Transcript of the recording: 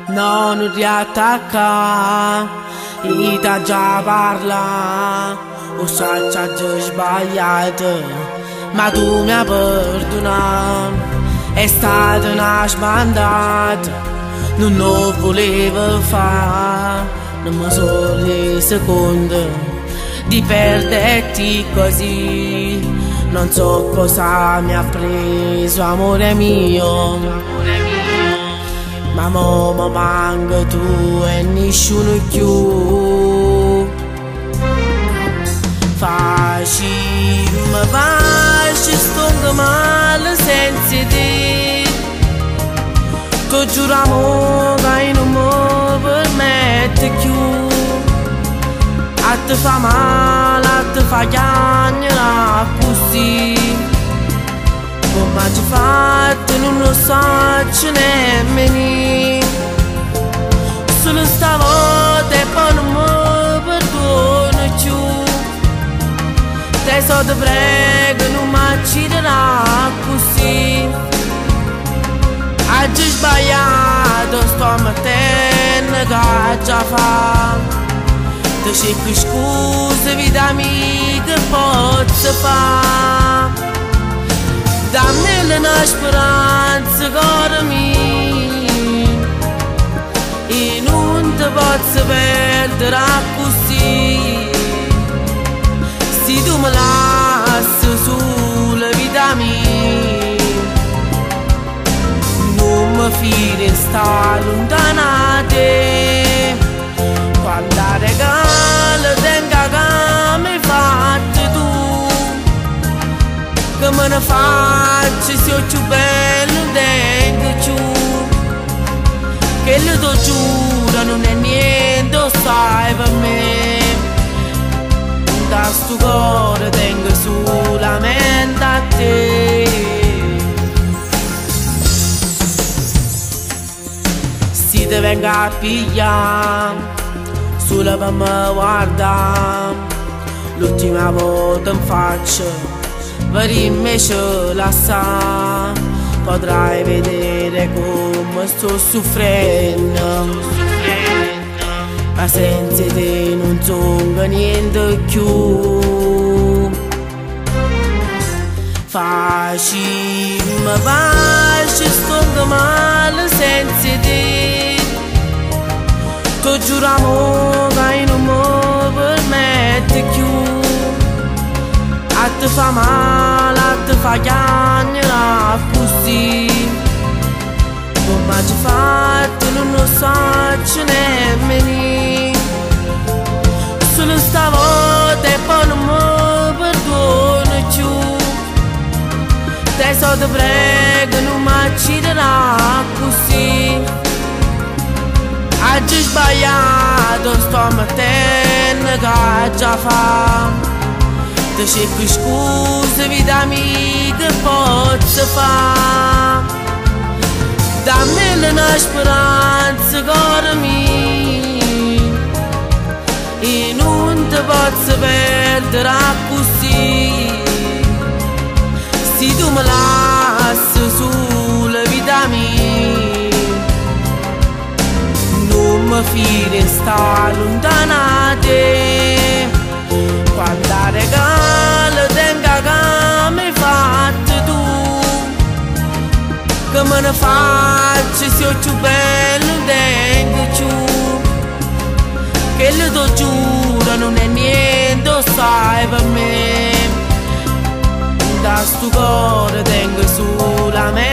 non riattacca, ita già parla, o sa già sbagliato, ma tu mi hai perdonato, è stata una sbandata, non lo volevo fare, non mi sono reso secondo di perderti così, non so cosa mi ha preso, amore mio. Ma mo mi manca tu e nessuno più. Facci sto male senza te. Tu giuramo che non mi permette più. A te fa male, a te fa chiagnare così. Come ci fatto non lo so nemmeno. Solo stavolta e poi non mi perdono più. Te so te prego non mi ucciderà così. Oggi sbagliato sto mettendo che già fa. Ti cerco scuse vita mia che posso fare. Dammi una speranza cuore mio e non ti posso perdere così. Se tu mi lasci sulla vita mia non mi fidi sta lontana da te. Quando regalo tenga che mi fatti tu, che me ne faccio se ho più bello dentro giù. Che le do giuro non è niente, lo sai per me. Da sto cuore tengo solamente a te. Se ti venga a pigliare solo per me guardare, l'ultima volta in faccia per invece lasciare, potrai vedere come sto soffrendo, ma senza te non so niente più. Facci sto male senza te. Tu giuramo che non mi permette più. A te fa male, a te fa chiagnare così. Come ci fatto non lo so nemmeno. Solo stavolta e poi non mi perdono più. Te so te prego non mi ucciderà così. Oggi sbagliato sto mettendo che già fa. Ti cerco scuse vita mia che posso fare. Dammi una speranza cuore mio e non ti posso perdere così. Se tu mi lasci sulla vita mia non mi fidi sta lontana da te. Quando regalo tenga che mi fatti tu, che me ne faccio se ho più bello dentro giù. Che le do giuro non è niente, lo sai per me. Da sto cuore tengo solamente